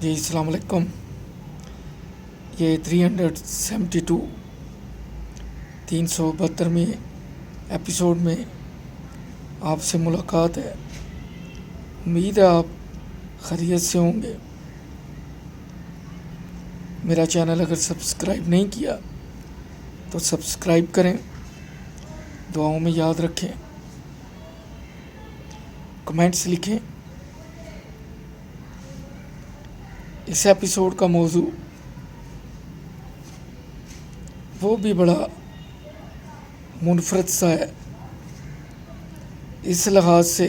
جی السلام علیکم. یہ 372 372ویں ایپیسوڈ میں آپ سے ملاقات ہے. امید ہے آپ خیریت سے ہوں گے. میرا چینل اگر سبسکرائب نہیں کیا تو سبسکرائب کریں. دعاؤں میں یاد رکھیں, کمنٹس لکھیں. اس ایپیسوڈ کا موضوع وہ بھی بڑا منفرد سا ہے, اس لحاظ سے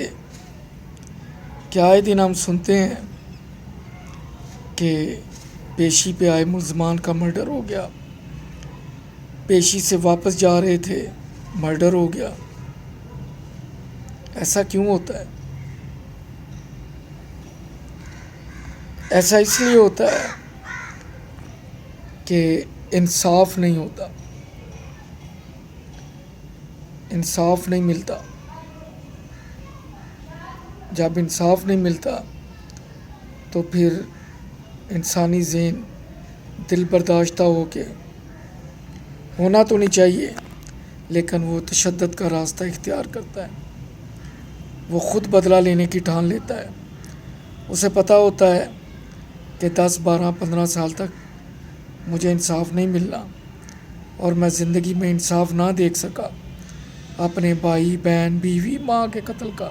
کہ آئے دن ہم سنتے ہیں کہ پیشی پہ آئے ملزمان کا مرڈر ہو گیا, پیشی سے واپس جا رہے تھے مرڈر ہو گیا. ایسا کیوں ہوتا ہے؟ ایسا اس لیے ہوتا ہے کہ انصاف نہیں ہوتا, انصاف نہیں ملتا. جب انصاف نہیں ملتا تو پھر انسانی ذہن دل برداشتہ ہو کے ہونا تو نہیں چاہیے لیکن وہ تشدد کا راستہ اختیار کرتا ہے. وہ خود بدلہ لینے کی ٹھان لیتا ہے. اسے پتہ ہوتا ہے کہ 10 12 15 سال تک مجھے انصاف نہیں ملنا اور میں زندگی میں انصاف نہ دیکھ سکا اپنے بھائی بہن بیوی ماں کے قتل کا,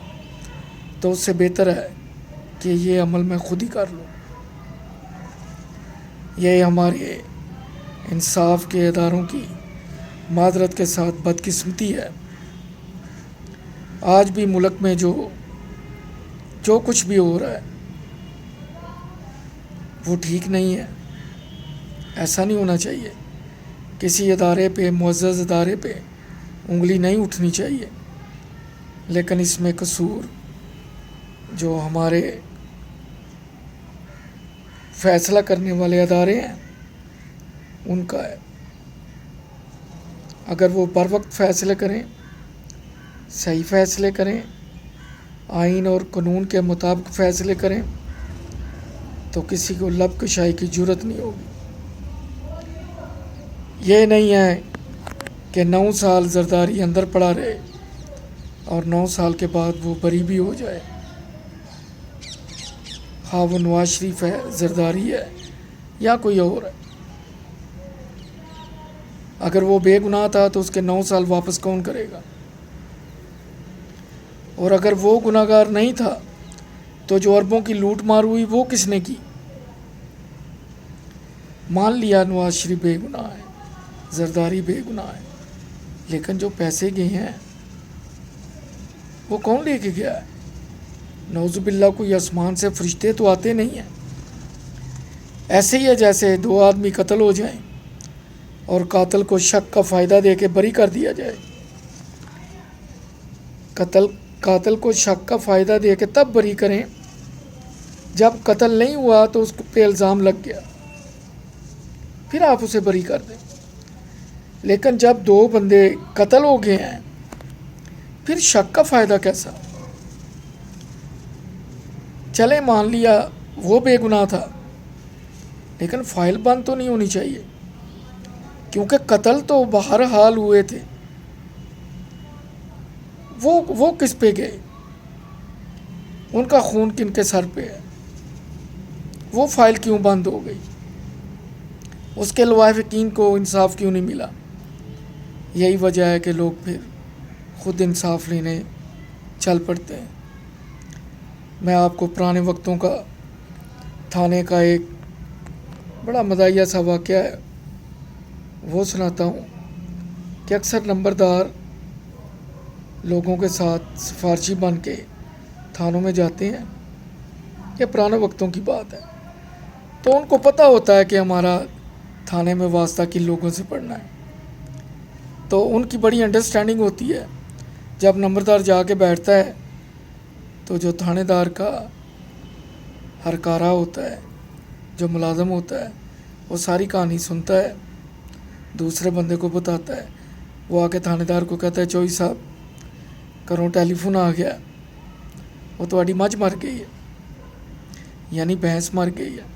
تو اس سے بہتر ہے کہ یہ عمل میں خود ہی کر لوں. یہ ہمارے انصاف کے اداروں کی معذرت کے ساتھ بدقسمتی ہے. آج بھی ملک میں جو کچھ بھی ہو رہا ہے وہ ٹھیک نہیں ہے. ایسا نہیں ہونا چاہیے. کسی ادارے پہ, معزز ادارے پہ انگلی نہیں اٹھنی چاہیے, لیکن اس میں قصور جو ہمارے فیصلہ کرنے والے ادارے ہیں ان کا ہے. اگر وہ بر وقت فیصلے کریں, صحیح فیصلے کریں, آئین اور قانون کے مطابق فیصلے کریں تو کسی کو لب کشائی کی جرت نہیں ہوگی. یہ نہیں ہے کہ 9 سال زرداری اندر پڑا رہے اور 9 سال کے بعد وہ بری بھی ہو جائے. ہاں وہ نواز شریف ہے, زرداری ہے یا کوئی اور ہے. اگر وہ بے گناہ تھا تو اس کے 9 سال واپس کون کرے گا؟ اور اگر وہ گناہ گار نہیں تھا تو جو اربوں کی لوٹ مار ہوئی وہ کس نے کی؟ مان لیا نواز شریف بے گناہ ہے, زرداری بے گناہ ہے, لیکن جو پیسے گئے ہیں وہ کون لے کے گیا ہے؟ نعوذ باللہ کوئی آسمان سے فرشتے تو آتے نہیں ہیں. ایسے ہی ہے جیسے 2 آدمی قتل ہو جائیں اور قاتل کو شک کا فائدہ دے کے بری کر دیا جائے. قاتل کو شک کا فائدہ دے کے تب بری کریں جب قتل نہیں ہوا تو اس پہ الزام لگ گیا, پھر آپ اسے بری کر دیں. لیکن جب 2 بندے قتل ہو گئے ہیں پھر شک کا فائدہ کیسا؟ چلے مان لیا وہ بے گناہ تھا لیکن فائل بند تو نہیں ہونی چاہیے, کیونکہ قتل تو بہرحال ہوئے تھے. وہ کس پہ گئے؟ ان کا خون کن کے سر پہ ہے؟ وہ فائل کیوں بند ہو گئی؟ اس کے لواحقین کو انصاف کیوں نہیں ملا؟ یہی وجہ ہے کہ لوگ پھر خود انصاف لینے چل پڑتے ہیں. میں آپ کو پرانے وقتوں کا تھانے کا ایک بڑا مزاحیہ سا واقعہ ہے وہ سناتا ہوں کہ اکثر نمبردار لوگوں کے ساتھ سفارشی بن کے تھانوں میں جاتے ہیں. یہ پرانے وقتوں کی بات ہے. تو ان کو پتہ ہوتا ہے کہ ہمارا تھانے میں واسطہ کن لوگوں سے پڑنا ہے, تو ان کی بڑی انڈرسٹینڈنگ ہوتی ہے. جب نمبردار جا کے بیٹھتا ہے تو جو تھانے دار کا ہرکارہ ہوتا ہے, جو ملازم ہوتا ہے, وہ ساری کہانی سنتا ہے, دوسرے بندے کو بتاتا ہے. وہ آ کے تھانے دار کو کہتا ہے چوئی صاحب کروں ٹیلی فون آ گیا, وہ تہاڈی مجھ مر گئی ہے, یعنی بھینس مر گئی ہے.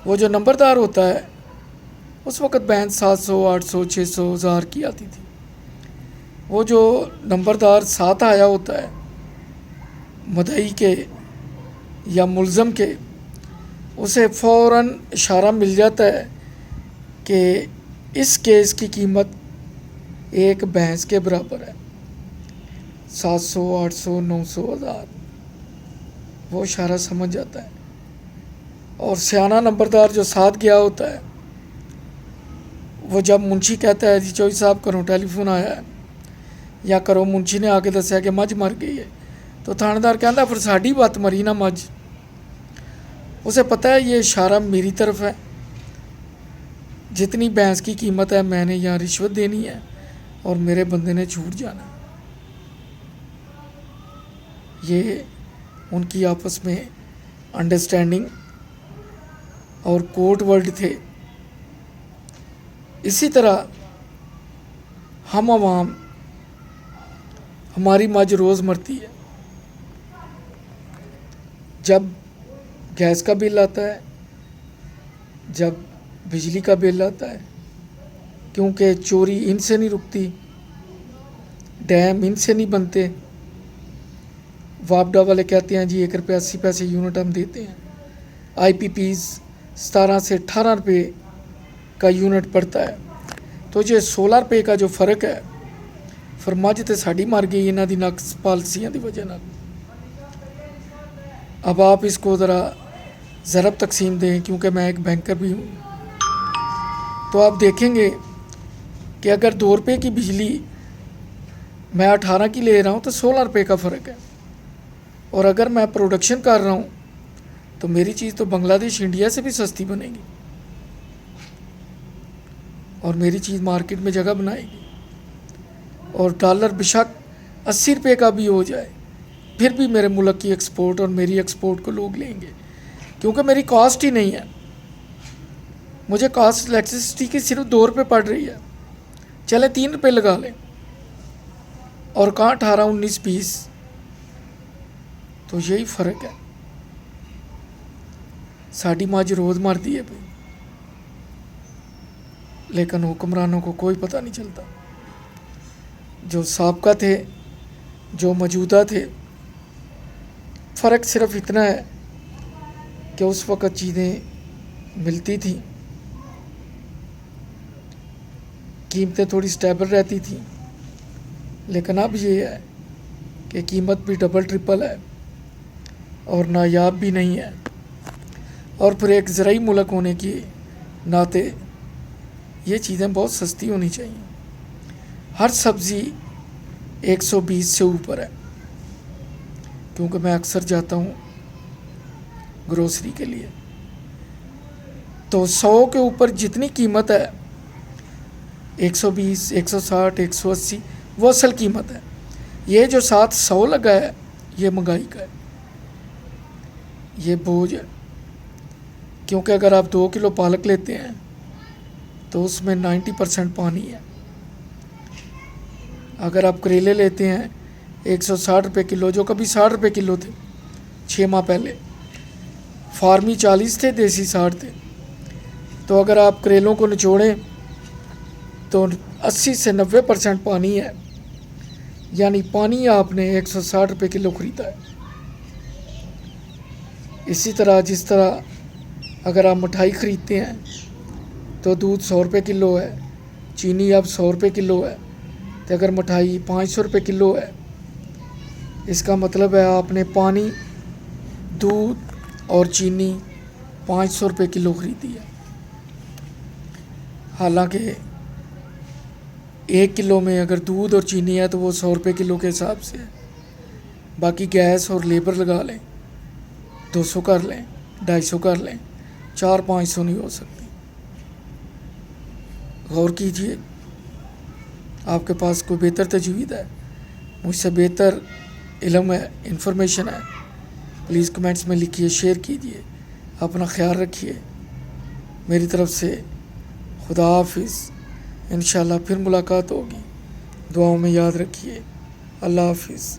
وہ جو نمبردار ہوتا ہے اس وقت بینچ 700 800 600 1000 کی آتی تھی. وہ جو نمبردار ساتھ آیا ہوتا ہے مدعی کے یا ملزم کے، اسے فوراً اشارہ مل جاتا ہے کہ اس کیس کی قیمت ایک بھینس کے برابر ہے، 700 800 900 1000. وہ اشارہ سمجھ جاتا ہے. اور سیانہ نمبردار جو ساتھ گیا ہوتا ہے وہ جب منشی کہتا ہے جی چوئی صاحب کرو ٹیلی فون آیا ہے یا کرو منشی نے آ کے دسیا کہ مجھ مر گئی ہے، تو تھاندار کہتا ہے پھر ساڈی بات مری نہ مجھ. اسے پتہ ہے یہ اشارہ میری طرف ہے، جتنی بھینس کی قیمت ہے میں نے یہاں رشوت دینی ہے اور میرے بندے نے چھوٹ جانا ہے. یہ ان کی آپس میں انڈرسٹینڈنگ اور کوڈ ورڈ تھے. اسی طرح ہم عوام، ہماری مجھ روز مرتی ہے. جب گیس کا بل آتا ہے، جب بجلی کا بل آتا ہے، کیونکہ چوری ان سے نہیں رکتی، ڈیم ان سے نہیں بنتے. واپڈا والے کہتے ہیں جی 1 روپیہ 80 پیسے یونٹ ہم دیتے ہیں. آئی پی پیز 17 سے 18 روپے کا یونٹ پڑتا ہے. تو جو 16 روپے کا جو فرق ہے پھر مجھ تو ساڑی مر گئی انہوں دی نقص پالیسیاں دی وجہ نال. اب آپ اس کو ذرا ضرب تقسیم دیں، کیونکہ میں ایک بینکر بھی ہوں، تو آپ دیکھیں گے کہ اگر 2 روپے کی بجلی میں 18 کی لے رہا ہوں تو 16 روپے کا فرق ہے. اور اگر میں پروڈکشن کر رہا ہوں تو میری چیز تو بنگلہ دیش انڈیا سے بھی سستی بنے گی اور میری چیز مارکیٹ میں جگہ بنائے گی. اور ڈالر بشک 80 روپے کا بھی ہو جائے پھر بھی میرے ملک کی ایکسپورٹ اور میری ایکسپورٹ کو لوگ لیں گے، کیونکہ میری کاسٹ ہی نہیں ہے. مجھے کاسٹ الیکٹریسٹی کی صرف 2 روپے پڑ رہی ہے، چلے 3 روپے لگا لیں، اور کہاں 18 19 20. تو یہی فرق ہے. ساڑی مجھ روز مرتی ہے بھائی، لیکن حکمرانوں کو کوئی پتہ نہیں چلتا. جو سابقہ تھے، جو موجودہ تھے، فرق صرف اتنا ہے کہ اس وقت چیزیں ملتی تھیں، قیمتیں تھوڑی سٹیبل رہتی تھیں. لیکن اب یہ ہے کہ قیمت بھی ڈبل ٹرپل ہے اور نایاب بھی نہیں ہے. اور پھر ایک زرعی ملک ہونے کے ناطے یہ چیزیں بہت سستی ہونی چاہیے. ہر سبزی 120 سے اوپر ہے، کیونکہ میں اکثر جاتا ہوں گروسری کے لیے. تو 100 کے اوپر جتنی قیمت ہے 120 160 180 وہ اصل قیمت ہے. یہ جو ساتھ 100 لگا ہے یہ مہنگائی کا ہے، یہ بوجھ ہے. کیونکہ اگر آپ 2 کلو پالک لیتے ہیں تو اس میں 90% پانی ہے. اگر آپ کریلے لیتے ہیں 160 روپے کلو، جو کبھی 60 روپے کلو تھے 6 ماہ پہلے، فارمی 40 تھے، دیسی 60 تھے، تو اگر آپ کریلوں کو نچوڑیں تو 80 سے 90% پانی ہے. یعنی پانی آپ نے 160 روپے کلو خریدا ہے. اسی طرح جس طرح اگر آپ مٹھائی خریدتے ہیں تو دودھ 100 روپے کلو ہے، چینی اب 100 روپے کلو ہے، تو اگر مٹھائی 500 روپے کلو ہے، اس کا مطلب ہے آپ نے پانی، دودھ اور چینی 500 روپے کلو خریدی ہے. حالانکہ 1 کلو میں اگر دودھ اور چینی ہے تو وہ 100 روپے کلو کے حساب سے ہے. باقی گیس اور لیبر لگا لیں، 200 کر لیں، 250 کر لیں، 400-500 نہیں ہو سکتی. غور کیجئے، آپ کے پاس کوئی بہتر تجوید ہے، مجھ سے بہتر علم ہے، انفارمیشن ہے، پلیز کمنٹس میں لکھیے، شیئر کیجئے. اپنا خیال رکھیے. میری طرف سے خدا حافظ. انشاءاللہ پھر ملاقات ہوگی. دعاؤں میں یاد رکھیے. اللہ حافظ.